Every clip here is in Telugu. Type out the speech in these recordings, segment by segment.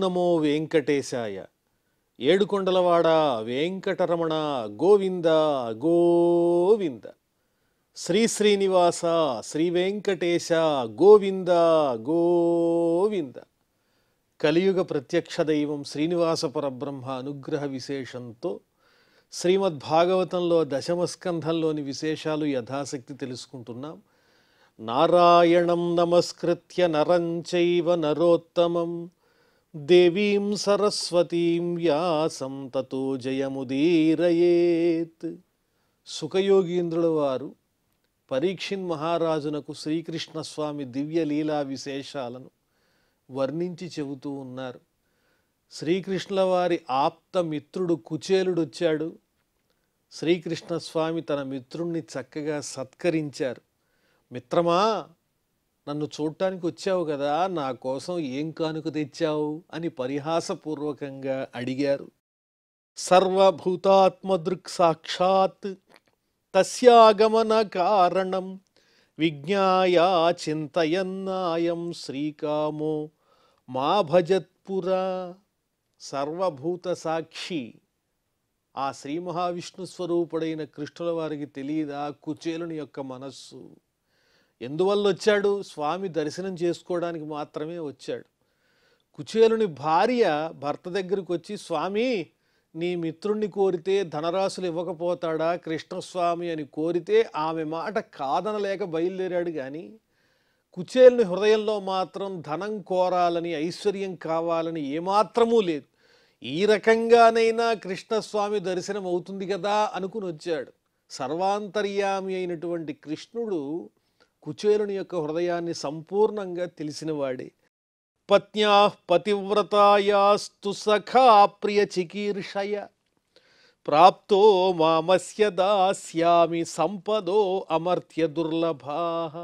నమో వెంకటేశాయ. ఏడుకొండలవాడ వెంకటరమణ గోవింద గోవింద. శ్రీ శ్రీనివాస శ్రీ వెంకటేశ గోవింద గోవింద. కలియుగ ప్రత్యక్ష దైవం శ్రీనివాస పరబ్రహ్మ అనుగ్రహ విశేషంతో శ్రీమద్భాగవతంలో దశమస్కంధంలోని విశేషాలు యథాశక్తి తెలుసుకుంటున్నాం. నారాయణం నమస్కృత్య నరం చైవ నరోత్తమం దేవీం సరస్వతీం వ్యాసం తతో జయముదీరయేత్. సుఖయోగీంద్రుల వారు పరీక్షిన్ మహారాజునకు శ్రీకృష్ణస్వామి దివ్య లీలా విశేషాలను వర్ణించి చెబుతూ ఉన్నారు. శ్రీకృష్ణుల వారి ఆప్త మిత్రుడు కుచేలుడొచ్చాడు. శ్రీకృష్ణస్వామి తన మిత్రుణ్ణి చక్కగా సత్కరించారు. మిత్రమా, నన్ను చూడటానికి వచ్చావు కదా, నా కోసం ఏం కానుక తెచ్చావు అని పరిహాసపూర్వకంగా అడిగారు. సర్వభూతాత్మదృక్ సాక్షాత్ తస్యాగమన కారణం విజ్ఞాయా చింతయన్నాయం శ్రీకామో మా భజత్పురా. సర్వభూత సాక్షి ఆ శ్రీ మహావిష్ణు స్వరూపుడైన కృష్ణుల వారికి తెలియదా కుచేలుని యొక్క మనస్సు? ఎందువల్ల వచ్చాడు? స్వామి దర్శనం చేసుకోవడానికి మాత్రమే వచ్చాడు. కుచేలుని భార్య భర్త దగ్గరికి వచ్చి, స్వామి నీ మిత్రుణ్ణి కోరితే ధనరాశులు ఇవ్వకపోతాడా కృష్ణస్వామి అని కోరితే ఆమె మాట కాదనలేక బయలుదేరాడు. కానీ కుచేలుని హృదయంలో మాత్రం ధనం కోరాలని, ఐశ్వర్యం కావాలని ఏమాత్రమూ లేదు. ఈ రకంగానైనా కృష్ణస్వామి దర్శనం అవుతుంది కదా అనుకుని వచ్చాడు. సర్వాంతర్యామి అయినటువంటి కృష్ణుడు కుచేలుని యొక్క హృదయాన్ని సంపూర్ణంగా తెలిసినవాడే. పత్న్యా పతివ్రతాయాస్తు సఖా ప్రియ చికీర్షయ ప్రాప్తో మామస్య దాస్యామి సంపదో అమర్త్య దుర్లభాః.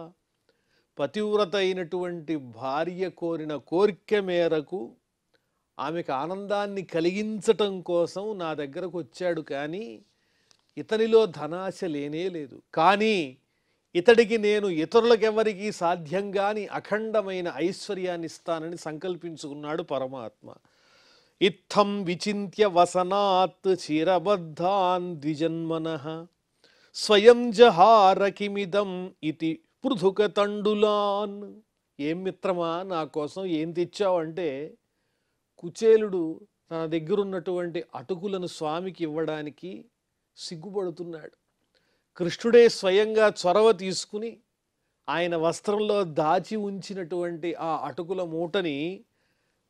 పతివ్రత అయినటువంటి భార్య కోరిన కోరిక మేరకు ఆమెకు ఆనందాన్ని కలిగించటం కోసం నా దగ్గరకు వచ్చాడు. కానీ ఇతనిలో ధనాశ లేనే లేదు. కానీ ఇతడికి నేను ఇతరులకెవరికీ సాధ్యం కాని అఖండమైన ఐశ్వర్యాన్ని ఇస్తానని సంకల్పించుకున్నాడు పరమాత్మ. ఇత్థం విచింత్య వసనాత్ చిరబద్ధాన్ ద్విజన్మనః స్వయం జహార కిమిదం ఇతి పృథుక తండులాన్. ఏం మిత్రమా, నా కోసం ఏం తెచ్చావు అంటే, కుచేలుడు తన దగ్గరున్నటువంటి అటుకులను స్వామికి ఇవ్వడానికి సిగ్గుపడుతున్నాడు. కృష్ణుడే స్వయంగా చొరవ తీసుకుని ఆయన వస్త్రంలో దాచి ఉంచినటువంటి ఆ అటుకుల మూటని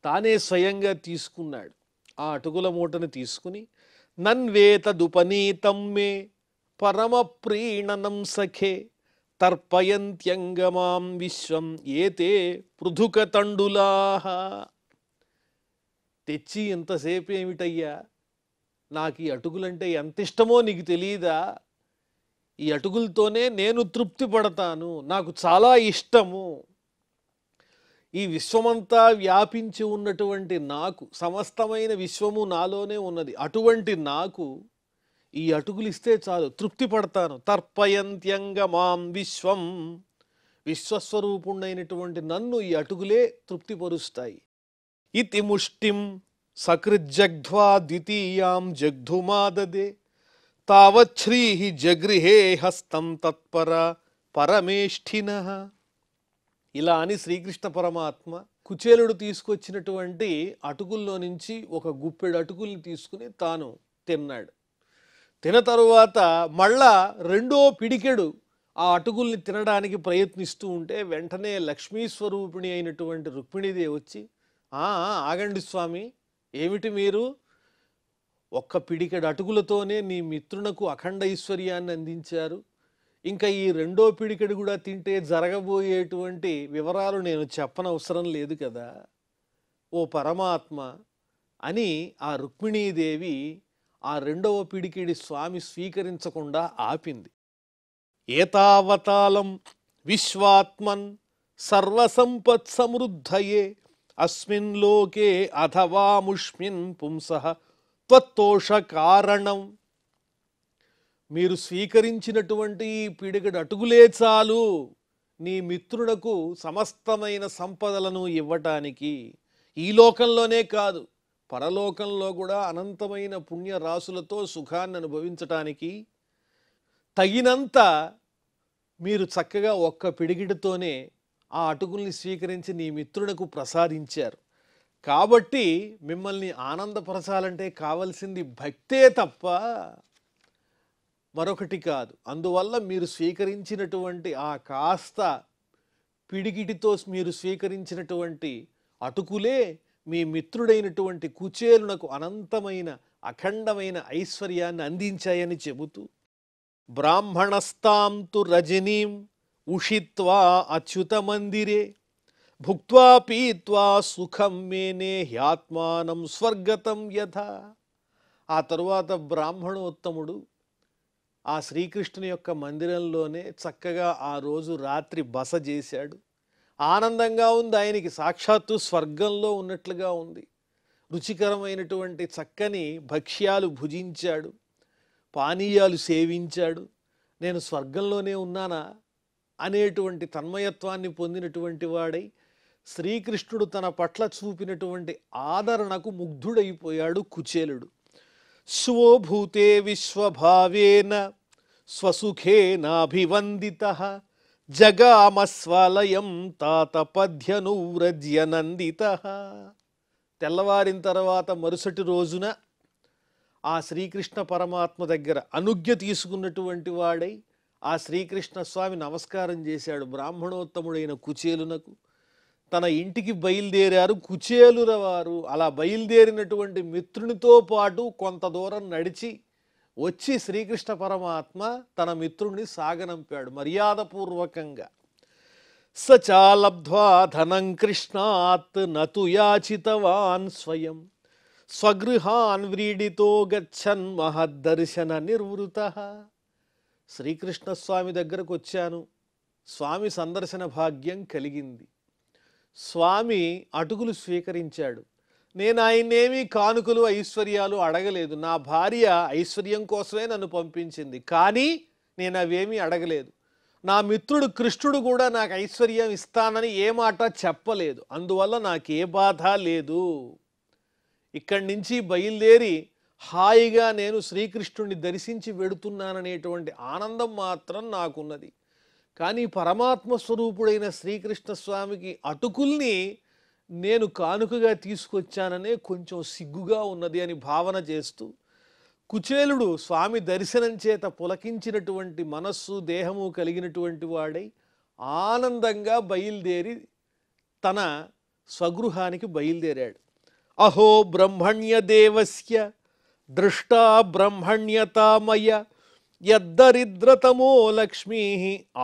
తానే స్వయంగా తీసుకున్నాడు. ఆ అటుకుల మూటని తీసుకుని నన్వేతదుపనీతం మే పరమ ప్రీణనం సఖే తర్పయంత్యంగమాం విశ్వం ఏతే పృథుక తండులాః. తెచ్చి ఎంతసేపు ఏమిటయ్యా, నాకు ఈ అటుకులంటే ఎంత ఇష్టమో నీకు తెలియదా? ఈ అటుకులతోనే నేను తృప్తి పడతాను, నాకు చాలా ఇష్టము. ఈ విశ్వమంతా వ్యాపించి ఉన్నటువంటి నాకు, సమస్తమైన విశ్వము నాలోనే ఉన్నది, అటువంటి నాకు ఈ అటుకులు ఇస్తే చాలు, తృప్తి పడతాను. తర్పయంత్యంగమాం విశ్వం, విశ్వస్వరూపుణ్ణైనటువంటి నన్ను ఈ అటుకులే తృప్తిపరుస్తాయి. ఇతి ముష్టిం సకృజ్జగ్ధ్వా ద్వితీయాం జగ్ధుమాదదే తావచ్ఛ్రీ జగృహే హస్తం తత్పర పరమేష్ఠినః. ఇలా అని శ్రీకృష్ణ పరమాత్మ కుచేలుడు తీసుకొచ్చినటువంటి అటుకుల్లో నుంచి ఒక గుప్పెడు అటుకుల్ని తీసుకుని తాను తిన్నాడు. తిన తరువాత మళ్ళా రెండో పిడికెడు ఆ అటుకుల్ని తినడానికి ప్రయత్నిస్తూ ఉంటే వెంటనే లక్ష్మీస్వరూపిణి అయినటువంటి రుక్మిణీదేవి వచ్చి, ఆగండి స్వామి, ఏమిటి మీరు ఒక్క పిడికెడు అటుకులతోనే నీ మిత్రునకు అఖండ ఐశ్వర్యాన్ని అందించారు, ఇంకా ఈ రెండో పిడికెడు కూడా తింటే జరగబోయేటువంటి వివరాలు నేను చెప్పనవసరం లేదు కదా ఓ పరమాత్మ అని ఆ రుక్మిణీదేవి ఆ రెండవ పిడికెడి స్వామి స్వీకరించకుండా ఆపింది. ఏతావతాలం విశ్వాత్మన్ సర్వసంపత్ సమృద్ధయే అస్మిన్ లోకే అథవాముష్మిన్ పుంసః త్వత్తోష కారణం. మీరు స్వీకరించినటువంటి ఈ పిడికెడు అటుకులే చాలు నీ మిత్రునకు సమస్తమైన సంపదలను ఇవ్వటానికి. ఈ లోకంలోనే కాదు, పరలోకంలో కూడా అనంతమైన పుణ్య రాశులతో సుఖాన్ని అనుభవించటానికి తగినంత మీరు చక్కగా ఒక్క పిడికిడితోనే ఆ అటుకుల్ని స్వీకరించి నీ మిత్రులకు ప్రసాదించారు. కాబట్టి మిమ్మల్ని ఆనందపరచాలంటే కావలసింది భక్తే తప్ప మరొకటి కాదు. అందువల్ల మీరు స్వీకరించినటువంటి ఆ కాస్త పిడికిటితో మీరు స్వీకరించినటువంటి అటుకులే మీ మిత్రుడైనటువంటి కుచేలునకు అనంతమైన అఖండమైన ఐశ్వర్యాన్ని అందించాయని చెబుతూ, బ్రాహ్మణస్తాం తు రజనీం ఉషిత్వా అచ్యుత మందిరే భుక్త్వా పీత్వా సుఖం మేనే హ్యాత్మానం స్వర్గతం యథా. ఆ తరువాత బ్రాహ్మణోత్తముడు ఆ శ్రీకృష్ణుని యొక్క మందిరంలోనే చక్కగా ఆ రోజు రాత్రి బస చేశాడు. ఆనందంగా ఉంది ఆయనకి, సాక్షాత్తు స్వర్గంలో ఉన్నట్లుగా ఉంది. రుచికరమైనటువంటి చక్కని భక్ష్యాలు భుజించాడు, పానీయాలు సేవించాడు. నేను స్వర్గంలోనే ఉన్నానా అనేటువంటి తన్మయత్వాన్ని పొందినటువంటి వాడై శ్రీకృష్ణుడు తన పట్ల చూపినటువంటి ఆదరణకు ముగ్ధుడైపోయాడు కుచేలుడు. స్వభూతే విశ్వభావేన స్వసుఖేనాభివందితః జగామస్వాలయం తాతపధ్యనువ్రజ్య నందితః. తెల్లవారిన తర్వాత మరుసటి రోజున ఆ శ్రీకృష్ణ పరమాత్మ దగ్గర అనుజ్ఞ తీసుకున్నటువంటి వాడై ఆ శ్రీకృష్ణ స్వామి నమస్కారం చేశాడు బ్రాహ్మణోత్తముడైన కుచేలునకు. తన ఇంటికి బయలుదేరారు కుచేలుల వారు. అలా బయలుదేరినటువంటి మిత్రునితో పాటు కొంత దూరం నడిచి వచ్చి శ్రీకృష్ణ పరమాత్మ తన మిత్రుణ్ణి సాగనంపాడు మర్యాదపూర్వకంగా. సచాలబ్ధ్వా ధనం కృష్ణాత్ నతు యాచితవాన్ స్వయం స్వగృహాన్ వ్రీడితో గచ్చన్ మహద్దర్శన నిర్వృతః. శ్రీకృష్ణ స్వామి దగ్గరకు వచ్చాను, స్వామి సందర్శన భాగ్యం కలిగింది, స్వామి అటుకులు స్వీకరించాడు. నేను ఆయన్నేమీ కానుకలు ఐశ్వర్యాలు అడగలేదు. నా భార్య ఐశ్వర్యం కోసమే నన్ను పంపించింది, కానీ నేను అవేమీ అడగలేదు. నా మిత్రుడు కృష్ణుడు కూడా నాకు ఐశ్వర్యం ఇస్తానని ఏ మాట చెప్పలేదు. అందువల్ల నాకే బాధ లేదు. ఇక్కడి నుంచి బయలుదేరి హాయిగా నేను శ్రీకృష్ణుడిని దర్శించి వెడుతున్నాననేటువంటి ఆనందం మాత్రం నాకున్నది. కానీ పరమాత్మ స్వరూపుడైన శ్రీకృష్ణ స్వామికి అటుకుల్ని నేను కానుకగా తీసుకొచ్చాననే కొంచెం సిగ్గుగా ఉన్నది అని భావన చేస్తూ కుచేలుడు స్వామి దర్శనం చేత పులకించినటువంటి మనస్సు దేహము కలిగినటువంటి వాడై ఆనందంగా బయలుదేరి తన స్వగృహానికి బయలుదేరాడు. అహో బ్రహ్మణ్య దేవస్య దృష్టా బ్రహ్మణ్యతామయ యద్దరిద్రతమో లక్ష్మీ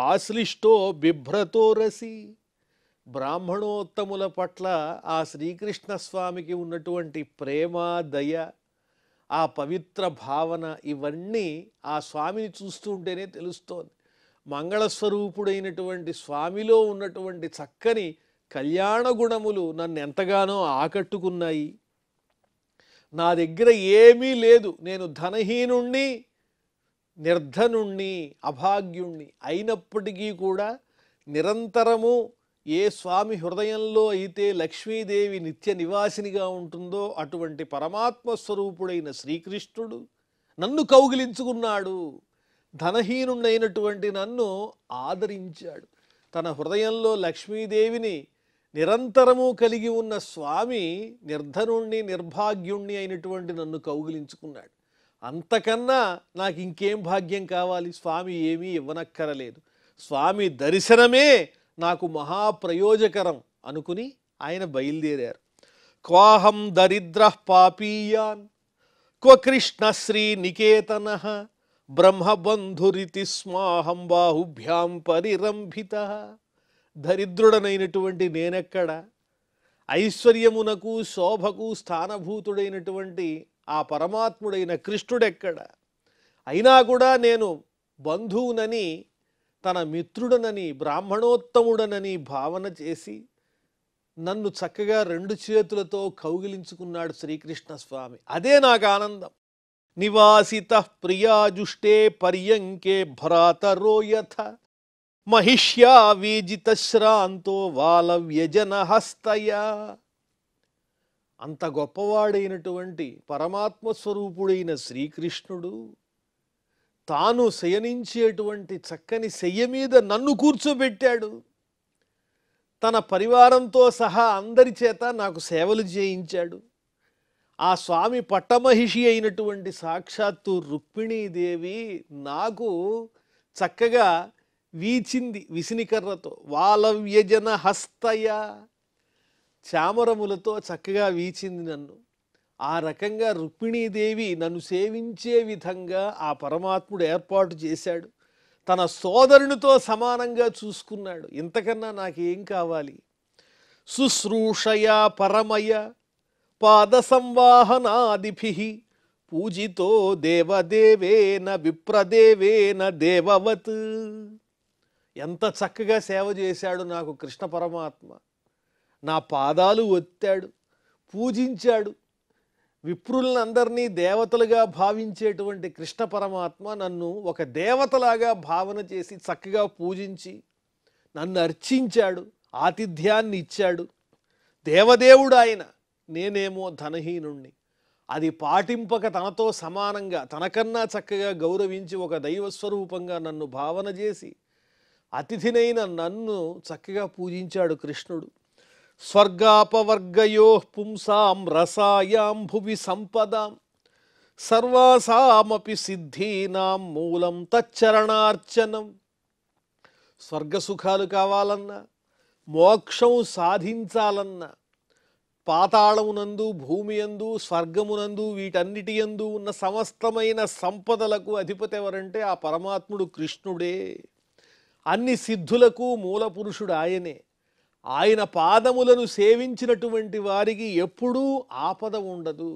ఆశ్లిష్టో బిభ్రతోరసి. బ్రాహ్మణోత్తముల పట్ల ఆ శ్రీకృష్ణ స్వామికి ఉన్నటువంటి ప్రేమ, దయ, ఆ పవిత్ర భావన ఇవన్నీ ఆ స్వామిని చూస్తుంటేనే తెలుస్తోంది. మంగళస్వరూపుడైనటువంటి స్వామిలో ఉన్నటువంటి చక్కని కళ్యాణ గుణములు నన్ను ఎంతగానో ఆకట్టుకున్నాయి. నా దగ్గర ఏమీ లేదు, నేను ధనహీనుణ్ణి, నిర్ధనుణ్ణి, అభాగ్యుణ్ణి అయినప్పటికీ కూడా నిరంతరము ఏ స్వామి హృదయంలో అయితే లక్ష్మీదేవి నిత్య నివాసినిగా ఉంటుందో అటువంటి పరమాత్మ స్వరూపుడైన శ్రీకృష్ణుడు నన్ను కౌగిలించుకున్నాడు. ధనహీనుడైనటువంటి నన్ను ఆదరించాడు. తన హృదయంలో లక్ష్మీదేవిని నిరంతరము కలిగి ఉన్న స్వామి నిర్ధనుణ్ణి, నిర్భాగ్యుణ్ణి అయినటువంటి నన్ను కౌగిలించుకున్నాడు. అంతకన్నా నాకు ఇంకేం భాగ్యం కావాలి? స్వామి ఏమీ ఇవ్వనక్కరలేదు, స్వామి దర్శనమే నాకు మహాప్రయోజకరం అనుకుని ఆయన బయలుదేరారు. క్వాహం దరిద్ర పాపీయాన్ క్వ కృష్ణ శ్రీనికేతన బ్రహ్మబంధురితి స్మాహం బాహుభ్యాం పరిరంభిత. దరిద్రుడనైనటువంటి నేనెక్కడ, ఐశ్వర్యమునకు శోభకు స్థానభూతుడైనటువంటి ఆ పరమాత్ముడైన కృష్ణుడెక్కడ? అయినా కూడా నేను బంధువునని, తన మిత్రుడనని, బ్రాహ్మణోత్తముడనని భావన చేసి నన్ను చక్కగా రెండు చేతులతో కౌగిలించుకున్నాడు శ్రీకృష్ణ స్వామి. అదే నాకు ఆనందం. నివాసిత ప్రియాజుష్టే పర్యంకే భ్రాతరో యథ మహిష్యా వీజిత శ్రాంతో వాలవ్యజన హస్తయా. అంత గొప్పవాడైనటువంటి పరమాత్మ స్వరూపుడైన శ్రీకృష్ణుడు తాను శయనించేటువంటి చక్కని శయ్య మీద నన్ను కూర్చోబెట్టాడు. తన పరివారంతో సహా అందరి చేత నాకు సేవలు చేయించాడు. ఆ స్వామి పట్టమహిషి అయినటువంటి సాక్షాత్తు రుక్మిణీదేవి నాకు చక్కగా వీచింది విసినికర్రతో, వాలవ్యజన హస్తయ, చామరములతో చక్కగా వీచింది నన్ను. ఆ రకంగా రుక్మిణీదేవి నన్ను సేవించే విధంగా ఆ పరమాత్ముడు ఏర్పాటు చేశాడు. తన సోదరునితో సమానంగా చూసుకున్నాడు. ఇంతకన్నా నాకేం కావాలి? శుశ్రూషయ పరమయ పాద సంవాహనాదిభిః పూజితో దేవదేవేన విప్రదేవేన దేవవత్. ఎంత చక్కగా సేవ చేశాడు నాకు కృష్ణ పరమాత్మ. నా పాదాలు ఒత్తాడు, పూజించాడు. విప్రులందరినీ దేవతలుగా భావించేటువంటి కృష్ణ పరమాత్మ నన్ను ఒక దేవతలాగా భావన చేసి చక్కగా పూజించి నన్ను అర్చించాడు, ఆతిథ్యాన్ని ఇచ్చాడు. దేవదేవుడు ఆయన, నేనేమో ధనహీనుణ్ణి. అది పాటింపక తనతో సమానంగా తనకన్నా చక్కగా గౌరవించి ఒక దైవస్వరూపంగా నన్ను భావన చేసి అతిథినైన నన్ను చక్కగా పూజించాడు కృష్ణుడు. స్వర్గాపవర్గయో పుంసాం రసాయాం భువి సంపదాం సర్వాసామపి సిద్ధీనాం మూలం తచ్చరణార్చనం. స్వర్గసుఖాలు కావాలన్నా, మోక్షం సాధించాలన్నా, పాతాళమునందు, భూమి యందు, స్వర్గమునందు, వీటన్నిటి యందు ఉన్న సమస్తమైన సంపదలకు అధిపతి ఎవరంటే ఆ పరమాత్ముడు కృష్ణుడే. అన్ని సిద్ధులకు మూల పురుషుడు ఆయనే. ఆయన పాదములను సేవించినటువంటి వారికి ఎప్పుడూ ఆపద ఉండదు.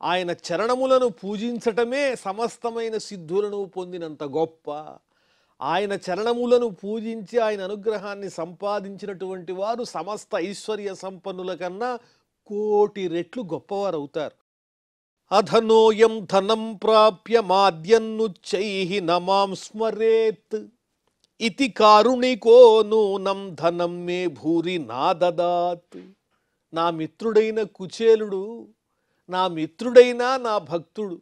ఆయన చరణములను పూజించటమే సమస్తమైన సిద్ధులను పొందినంత గొప్ప. ఆయన చరణములను పూజించి ఆయన అనుగ్రహాన్ని సంపాదించినటువంటి వారు సమస్త ఐశ్వర్య సంపన్నుల కన్నా 1,000,000 రెట్లు గొప్పవారవుతారు. అధనోయం ధనం ప్రాప్య మాద్యన్నుచ్చైః నమాం స్మరేత్ ఇతి కారుణికో నూనం ధనం మే భూరి నాదదాత్. నా మిత్రుడైన కుచేలుడు, నా మిత్రుడైన నా భక్తుడు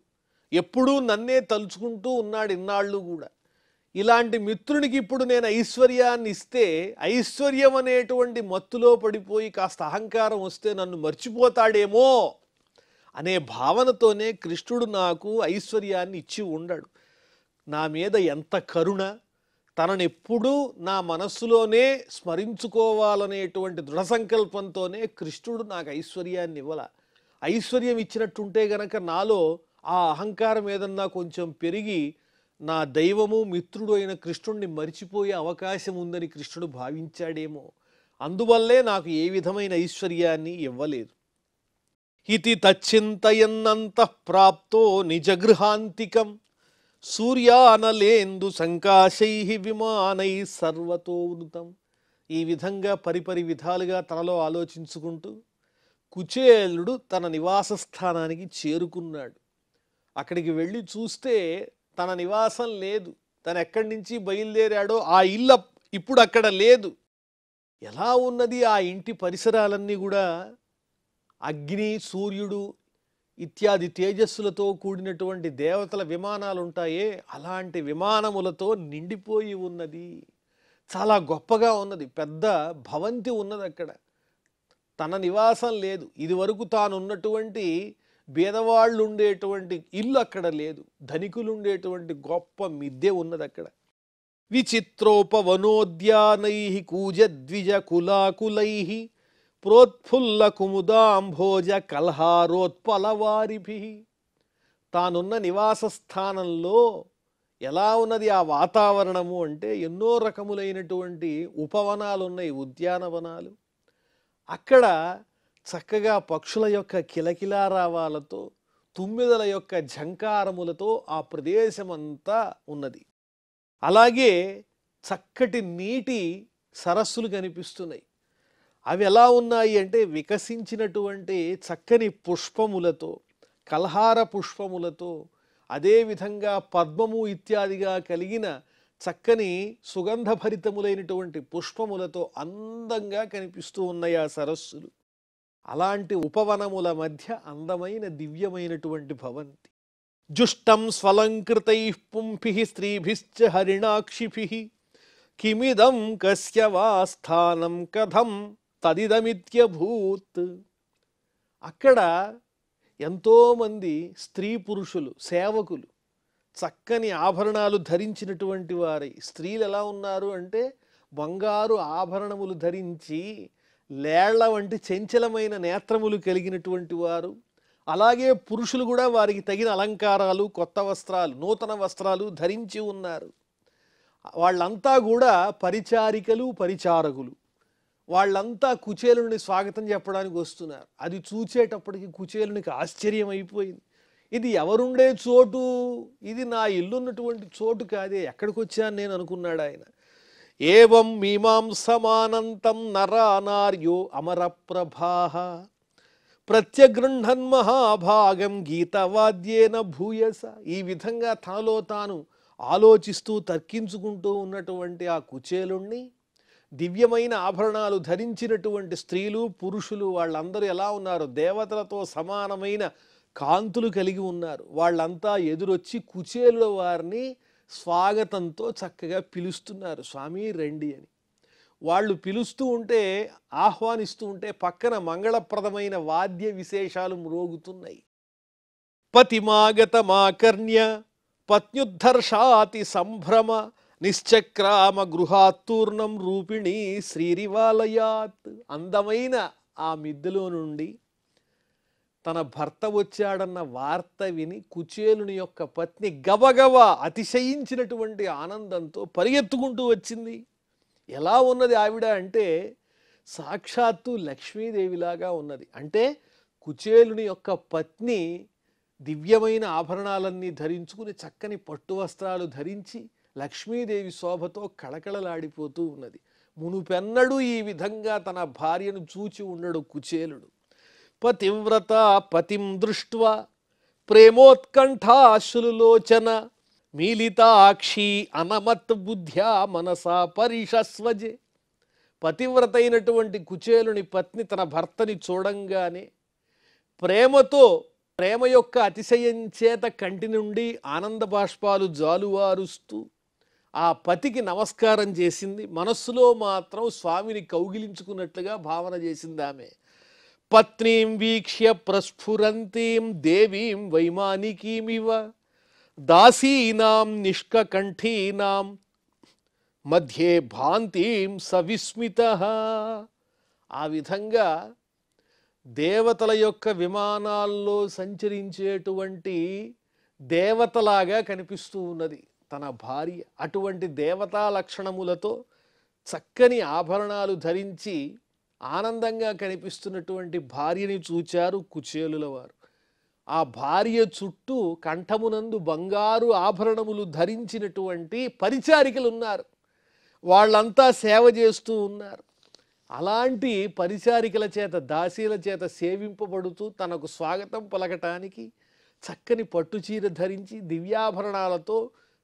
ఎప్పుడూ నన్నే తలుచుకుంటూ ఉన్నాడు ఇన్నాళ్ళు కూడా. ఇలాంటి మిత్రునికి ఇప్పుడు నేను ఐశ్వర్యాన్ని ఇస్తే ఐశ్వర్యం అనేటువంటి మత్తులో పడిపోయి కాస్త అహంకారం వస్తే నన్ను మర్చిపోతాడేమో అనే భావనతోనే కృష్ణుడు నాకు ఐశ్వర్యాన్ని ఇచ్చి ఉండడు. నా మీద ఎంత కరుణ! తననెప్పుడూ నా మనస్సులోనే స్మరించుకోవాలనేటువంటి దృఢ సంకల్పంతోనే కృష్ణుడు నాకు ఐశ్వర్యాన్ని ఇవ్వాల. ఐశ్వర్యం ఇచ్చినట్టుంటే గనక నాలో ఆ అహంకారం ఏదన్నా కొంచెం పెరిగి నా దైవము మిత్రుడు అయిన కృష్ణుడిని మరిచిపోయే అవకాశం ఉందని కృష్ణుడు భావించాడేమో. అందువల్లే నాకు ఏ విధమైన ఐశ్వర్యాన్ని ఇవ్వలేదు. ఇతి తచ్చింతయన్నంతః ప్రాప్తో నిజగృహాంతికం సూర్యానలేందు సంకాశైః విమానైః సర్వతోవృతం. ఈ విధంగా పరిపరి విధాలుగా తనలో ఆలోచించుకుంటూ కుచేలుడు తన నివాస స్థానానికి చేరుకున్నాడు. అక్కడికి వెళ్ళి చూస్తే తన నివాసం లేదు. తను ఎక్కడి నుంచి బయలుదేరాడో ఆ ఇల్లు ఇప్పుడు అక్కడ లేదు. ఎలా ఉన్నది ఆ ఇంటి పరిసరాలన్నీ కూడా? అగ్ని, సూర్యుడు ఇత్యాది తేజస్సులతో కూడినటువంటి దేవతల విమానాలు ఉంటాయే, అలాంటి విమానములతో నిండిపోయి ఉన్నది. చాలా గొప్పగా ఉన్నది. పెద్ద భవంతి ఉన్నది అక్కడ. తన నివాసం లేదు. ఇది వరకు తాను ఉన్నటువంటి బీదవాళ్ళు ఉండేటువంటి ఇల్లు అక్కడ లేదు. ధనికులు ఉండేటువంటి గొప్ప మిద్దె ఉన్నది అక్కడ. విచిత్రోపవనోద్యానైః కూజద్విజ కులాకులైః ప్రోత్ఫుల్ల కుముదాంభోజ కల్హారోత్పలవారిభిః. తానున్న నివాస స్థానంలో ఎలా ఉన్నది ఆ వాతావరణము అంటే ఎన్నో రకములైనటువంటి ఉపవనాలు ఉన్నాయి, ఉద్యానవనాలు. అక్కడ చక్కగా పక్షుల యొక్క కిలకిలారావాలతో, తుమ్మెదల యొక్క ఝంకారములతో ఆ ప్రదేశమంతా ఉన్నది. అలాగే చక్కటి నీటి సరస్సులు కనిపిస్తున్నాయి. అవి ఎలా ఉన్నాయి అంటే వికసించినటువంటి చక్కని పుష్పములతో, కల్హార పుష్పములతో, అదేవిధంగా పద్మము ఇత్యాదిగా కలిగిన చక్కని సుగంధభరితములైనటువంటి పుష్పములతో అందంగా కనిపిస్తూ ఉన్నాయి ఆ సరస్సులు. అలాంటి ఉపవనముల మధ్య అందమైన దివ్యమైనటువంటి భవంతి. జుష్టం స్వలంకృతైః పుంభిః స్త్రీభిశ్చ హరిణాక్షిభిః కిమిదం కస్య వా స్థానం కథం తదిదమిత్యభూత్. అక్కడ ఎంతోమంది స్త్రీ పురుషులు సేవకులు చక్కని ఆభరణాలు ధరించినటువంటి వారై, స్త్రీలు ఎలా ఉన్నారు అంటే బంగారు ఆభరణములు ధరించి లేళ్ల వంటి చంచలమైన నేత్రములు కలిగినటువంటి వారు. అలాగే పురుషులు కూడా వారికి తగిన అలంకారాలు, కొత్త వస్త్రాలు, నూతన వస్త్రాలు ధరించి ఉన్నారు. వాళ్ళంతా కూడా పరిచారికలు, పరిచారకులు. వాళ్ళంతా కుచేలుని స్వాగతం చెప్పడానికి వస్తున్నారు. అది చూచేటప్పటికి కుచేలునికి ఆశ్చర్యం అయిపోయింది. ఇది ఎవరుండే చోటు, ఇది నా ఇల్లున్నటువంటి చోటు కాదే, ఎక్కడికి వచ్చాను నేను అనుకున్నాడు ఆయన. ఏవం మీమాంసమానంతం నరానార్యో అమరప్రభాః ప్రత్యగృహన్ మహాభాగం గీతవాద్యేన భూయస. ఈ విధంగా తనలో తాను ఆలోచిస్తూ తర్కించుకుంటూ ఉన్నటువంటి ఆ కుచేలుణ్ణి దివ్యమైన ఆభరణాలు ధరించినటువంటి స్త్రీలు పురుషులు వాళ్ళందరూ ఎలా ఉన్నారు, దేవతలతో సమానమైన కాంతులు కలిగి ఉన్నారు. వాళ్ళంతా ఎదురొచ్చి కుచేలుల వారిని స్వాగతంతో చక్కగా పిలుస్తున్నారు, స్వామి రండి అని. వాళ్ళు పిలుస్తూ ఉంటే, ఆహ్వానిస్తూ ఉంటే పక్కన మంగళప్రదమైన వాద్య విశేషాలు మ్రోగుతున్నాయి. పతిమాగతమాకర్ణ్య పత్న్యుద్ధర్షాతి సంభ్రమ నిశ్చక్రామ గృహాత్తూర్ణం రూపిణి శ్రీరివాలయాత్. అందమైన ఆ మిద్దెలో నుండి తన భర్త వచ్చాడన్న వార్త విని కుచేలుని యొక్క పత్ని గబగబా అతిశయించినటువంటి ఆనందంతో పరిగెత్తుకుంటూ వచ్చింది. ఎలా ఉన్నది ఆవిడ అంటే సాక్షాత్తు లక్ష్మీదేవిలాగా ఉన్నది. అంటే కుచేలుని యొక్క పత్ని దివ్యమైన ఆభరణాలన్నీ ధరించుకుని చక్కని పట్టు వస్త్రాలు ధరించి లక్ష్మీదేవి శోభతో కళకళలాడిపోతూ ఉన్నది. మునుపెన్నడూ ఈ విధంగా తన భార్యను చూచి ఉండడు కుచేలుడు. పతివ్రత పతిం దృష్ట్వా ప్రేమోత్కంఠాశ్రులోచన మీలితాక్షి అనమత్ బుద్ధ్యా మనసా పరిషస్వజే. పతివ్రత అయినటువంటి కుచేలుని పత్ని తన భర్తని చూడంగానే ప్రేమతో, ప్రేమ యొక్క అతిశయం చేత కంటి నుండి ఆనంద బాష్పాలు జాలువారుస్తూ ఆ పతికి నమస్కారం చేసింది. మనస్సులో మాత్రం స్వామిని కౌగిలించుకున్నట్లుగా భావన చేసింది ఆమె. పత్నీం వీక్ష్య ప్రస్ఫురంతీం దేవీం వైమానికీమివ దాసీనాం నిష్కంఠీనాం మధ్యే భాంతిం సవిస్మితః. ఆ విధంగా దేవతల యొక్క విమానాల్లో సంచరించేటువంటి దేవతలాగా కనిపిస్తూ ఉన్నది తన భార్య. అటువంటి దేవతా లక్షణములతో చక్కని ఆభరణాలు ధరించి ఆనందంగా కనిపిస్తున్నటువంటి భార్యని చూచారు కుచేలుల వారు. ఆ భార్య చుట్టూ కంఠమునందు బంగారు ఆభరణములు ధరించినటువంటి పరిచారికలు ఉన్నారు. వాళ్ళంతా సేవ చేస్తూ ఉన్నారు. అలాంటి పరిచారికల చేత, దాసీల చేత సేవింపబడుతూ తనకు స్వాగతం పలకటానికి చక్కని పట్టుచీర ధరించి దివ్యాభరణాలతో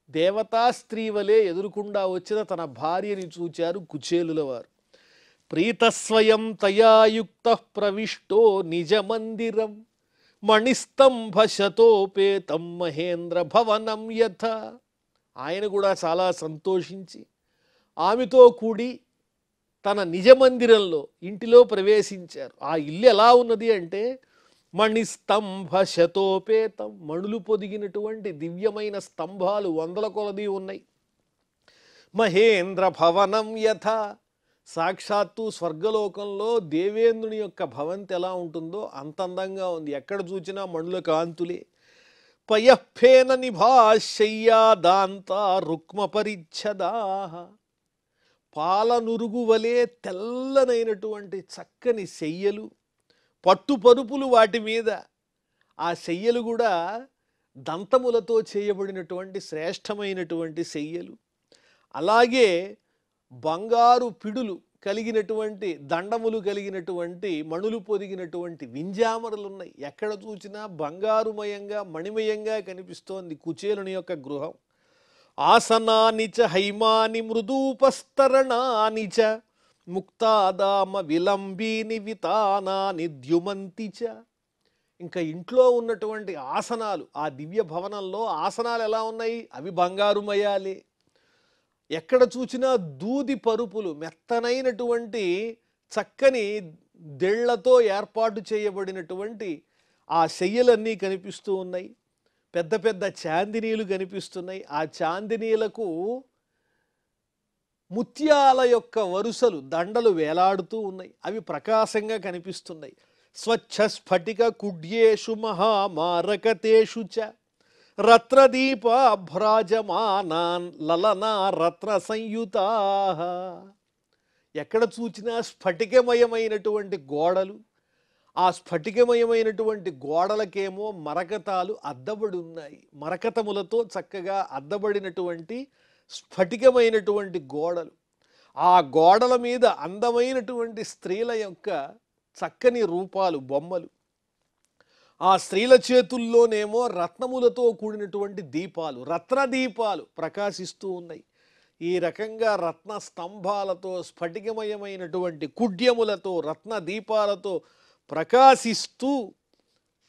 దేవతా స్త్రీ వలె ఎదురుకుండా వచ్చిన తన భార్యని చూచారు కుచేలుల వారు. ప్రీతస్వయం తయాయుక్త ప్రవిష్టో నిజ మందిరం మణిస్తంభ శతోపేతం మహేంద్ర భవనం యథ. ఆయన కూడా చాలా సంతోషించి ఆమెతో కూడి తన నిజ మందిరంలో, ఇంటిలో ప్రవేశించారు. ఆ ఇల్లు ఎలా ఉన్నది అంటే మణిస్తంభ శతోపేతం, మణులు పొదిగినటువంటి దివ్యమైన స్తంభాలు వందల కొలది ఉన్నాయి. మహేంద్ర భవనం యథ, సాక్షాత్తు స్వర్గలోకంలో దేవేంద్రుని యొక్క భవంతి ఎలా ఉంటుందో అంత అందంగా ఉంది. ఎక్కడ చూసినా మణుల కాంతులే. పయఃఫేన నిభాశయ్యా దాంతా రుక్మ పరిచ్ఛదా, పాలనురుగు వలె తెల్లనైనటువంటి చక్కని శయ్యలు, పట్టు పరుపులు వాటి మీద. ఆ శయ్యలు కూడా దంతములతో చేయబడినటువంటి శ్రేష్టమైనటువంటి శయ్యలు. అలాగే బంగారు పిడులు కలిగినటువంటి, దండములు కలిగినటువంటి, మణులు పొదిగినటువంటి వింజామరలు ఉన్నాయి. ఎక్కడ చూసినా బంగారుమయంగా, మణిమయంగా కనిపిస్తోంది కుచేలుని యొక్క గృహం. ఆసనాని చ హైమాని మృదూపస్తరణాని చ ముక్తాదామ విలంబీని వితానాని ద్యుమంతి చ. ఇంకా ఇంట్లో ఉన్నటువంటి ఆసనాలు, ఆ దివ్య భవనంలో ఆసనాలు ఎలా ఉన్నాయి? అవి బంగారుమయాలే. ఎక్కడ చూసినా దూది పరుపులు, మెత్తనైనటువంటి చక్కని దెళ్లతో ఏర్పాటు చేయబడినటువంటి ఆ శయ్యలన్నీ కనిపిస్తూ ఉన్నాయి. పెద్ద పెద్ద చాందినీలు కనిపిస్తున్నాయి. ఆ చాందినీలకు ముత్యాల యొక్క వరుసలు, దండలు వేలాడుతూ ఉన్నాయి. అవి ప్రకాశంగా కనిపిస్తున్నాయి. స్వచ్ఛ స్ఫటిక కుడ్యేషు మహామారకతేషు చ రత్నదీప భ్రాజమానాన్ లలనా రత్న సంయుతా. ఎక్కడ చూచినా స్ఫటికమయమైనటువంటి గోడలు, ఆ స్ఫటికమయమైనటువంటి గోడలకేమో మరకతాలు అద్దబడి ఉన్నాయి. మరకతములతో చక్కగా అద్దబడినటువంటి స్ఫటికమైనటువంటి గోడలు. ఆ గోడల మీద అందమైనటువంటి స్త్రీల యొక్క చక్కని రూపాలు, బొమ్మలు. ఆ స్త్రీల చేతుల్లోనేమో రత్నములతో కూడినటువంటి దీపాలు, రత్న దీపాలు ప్రకాశిస్తూ ఉన్నాయి. ఈ రకంగా రత్న స్తంభాలతో, స్ఫటికమయమైనటువంటి కుడ్యములతో, రత్న దీపాలతో ప్రకాశిస్తూ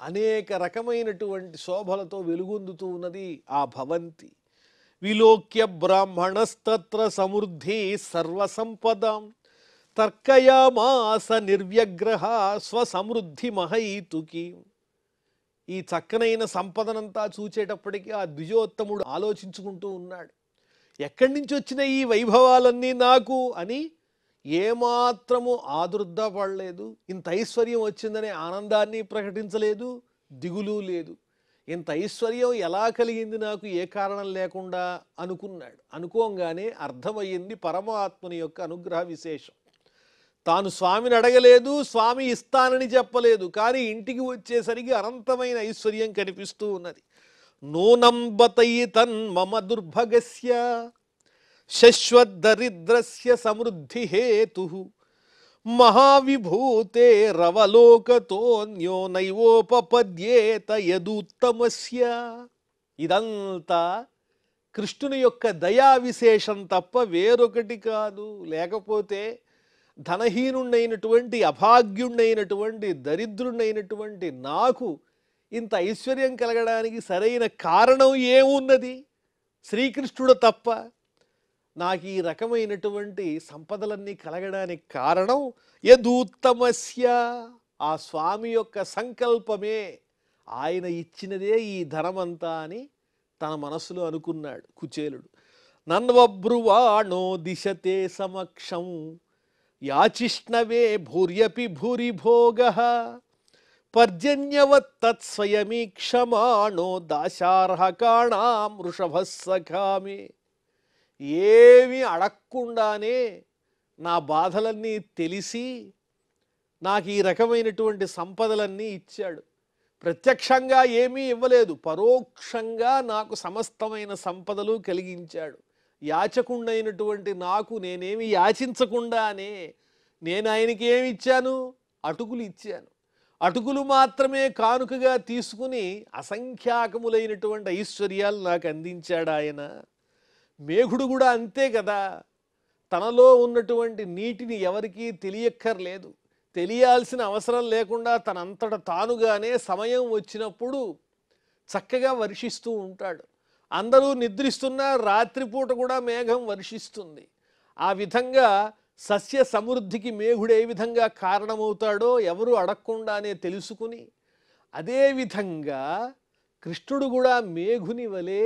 అనేక రకమైనటువంటి శోభలతో వెలుగొందుతూ ఉన్నది ఆ భవంతి. విలోక్య బ్రాహ్మణస్తత్ర సమృద్ధి సర్వసంపదాం తర్కయామాస నిర్వ్యగ్రహ స్వసమృద్ధి మహైతుకి. ఈ చక్కనైన సంపదనంతా చూచేటప్పటికీ ఆ ద్విజోత్తముడు ఆలోచించుకుంటూ ఉన్నాడు, ఎక్కడి నుంచి వచ్చిన ఈ వైభవాలన్నీ నాకు అని ఏమాత్రము ఆదుర్దపడలేదు. ఇంత ఐశ్వర్యం వచ్చిందనే ఆనందాన్ని ప్రకటించలేదు, దిగులు లేదు. ఇంత ఐశ్వర్యం ఎలా కలిగింది నాకు, ఏ కారణం లేకుండా అనుకున్నాడు. అనుకోగానే అర్థమయ్యింది పరమాత్మని యొక్క అనుగ్రహ విశేషం. తాను స్వామిని అడగలేదు, స్వామి ఇస్తానని చెప్పలేదు, కానీ ఇంటికి వచ్చేసరికి అనంతమైన ఐశ్వర్యం కనిపిస్తూ ఉన్నది. నూనం బతయితన్ మమ దుర్భగస్య శశ్వద్దరిద్రస్య సమృద్ధి హేతు మహావిభూతే రవలోకతోన్యో నైవోపపద్యేత యదుత్తమస్య. ఇదంతా కృష్ణుని యొక్క దయా విశేషం తప్ప వేరొకటి కాదు. లేకపోతే ధనహీనుడైనటువంటి, అభాగ్యుడైనటువంటి, దరిద్రుడైనటువంటి నాకు ఇంత ఐశ్వర్యం కలగడానికి సరైన కారణం ఏమున్నది? శ్రీకృష్ణుడు తప్ప. నాకు ఈ రకమైనటువంటి సంపదలన్నీ కలగడానికి కారణం యదూత్తమస్య, ఆ స్వామి యొక్క సంకల్పమే, ఆయన ఇచ్చినదే ఈ ధనమంతా అని తన మనసులో అనుకున్నాడు కుచేలుడు. నన్వబ్రువాణో దిశతే సమక్షం యాచిష్ణవే భూర్యపి భూరిభోగః పర్జన్యవత్ తత్స్వయమీక్షమాణో దాశార్హకాణాం వృషభः సఖామే. ఏమీ అడగకుండానే నా బాధలన్నీ తెలిసి నాకు ఈ రకమైనటువంటి సంపదలన్నీ ఇచ్చాడు. ప్రత్యక్షంగా ఏమీ ఇవ్వలేదు, పరోక్షంగా నాకు సమస్తమైన సంపదలు కలిగించాడు. యాచకుండైనటువంటి నాకు నేనేమి యాచించకుండానే నేను ఆయనకి ఏమి ఇచ్చాను? అటుకులు ఇచ్చాను. అటుకులు మాత్రమే కానుకగా తీసుకుని అసంఖ్యాకములైనటువంటి ఐశ్వర్యాలు నాకు అందించాడు ఆయన. మేఘుడు కూడా అంతే కదా. తనలో ఉన్నటువంటి నీటిని ఎవరికీ తెలియక్కర్లేదు, తెలియాల్సిన అవసరం లేకుండా తనంతట తానుగానే సమయం వచ్చినప్పుడు చక్కగా వర్షిస్తూ ఉంటాడు. అందరూ నిద్రిస్తున్నా రాత్రిపూట కూడా మేఘం వర్షిస్తుంది. ఆ విధంగా సస్య సమృద్ధికి మేఘుడు ఏ విధంగా కారణమవుతాడో ఎవరు అడగకుండానే తెలుసుకుని, అదేవిధంగా కృష్ణుడు కూడా మేఘుని వలె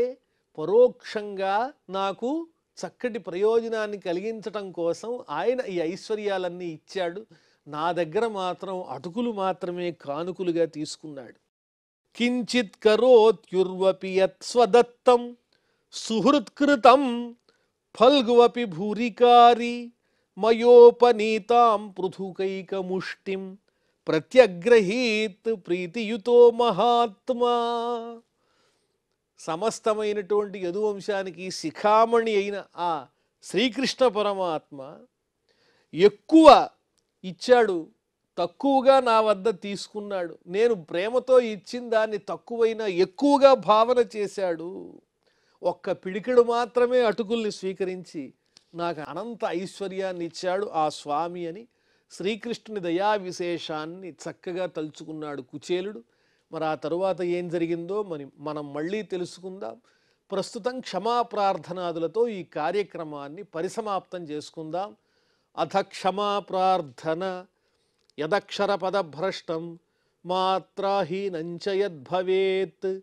పరోక్షంగా నాకు చక్కటి ప్రయోజనాన్ని కలిగించటం కోసం ఆయన ఈ ఐశ్వర్యాలన్నీ ఇచ్చాడు. నా దగ్గర మాత్రం అటుకులు మాత్రమే కానుకలుగా తీసుకున్నాడు. కించిత్ కరోత్యుర్వపి యత్ స్వదత్తం సుహృత్కృతం ఫల్గువపి భూరికారి మయోపనీతాం పృథుకైకముష్టిం ప్రత్యగ్రహీత్ ప్రీతియుతో మహాత్మా. సమస్తమైనటువంటి యదువంశానికి శిఖామణి అయిన ఆ శ్రీకృష్ణ పరమాత్మ ఎక్కువ ఇచ్చాడు, తక్కువగా నా వద్ద తీసుకున్నాడు. నేను ప్రేమతో ఇచ్చిన దాన్ని తక్కువైనా ఎక్కువగా భావన చేశాడు. ఒక్క పిడికెడు మాత్రమే అటుకుల్ని స్వీకరించి నాకు అనంత ఐశ్వర్యాన్ని ఇచ్చాడు ఆ స్వామి అని శ్రీకృష్ణుని దయా విశేషాన్ని చక్కగా తలుచుకున్నాడు కుచేలుడు. మరి ఆ తరువాత ఏం జరిగిందో మనం మళ్ళీ తెలుసుకుందాం. ప్రస్తుతం క్షమాప్రార్థనాదులతో ఈ కార్యక్రమాన్ని పరిసమాప్తం చేసుకుందాం. అథ క్షమాప్రార్థన. యదక్షరపదభ్రష్టం మాత్రాహీనంచ యద్భవేత్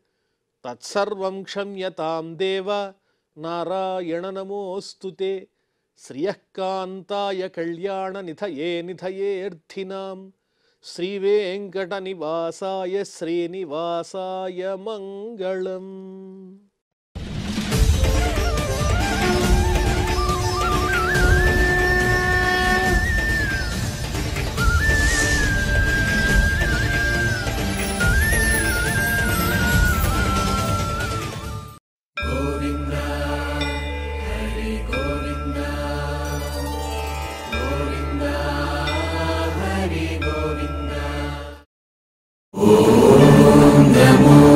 తత్సర్వం క్షమ్యతాం దేవ నారాయణ నమోస్తుతే. శ్రియఃకాంతాయ కళ్యాణ నిధయే నిధయేర్థినాం శ్రీవేంకటనివాసాయ శ్రీనివాసాయ మంగళం. Om Namo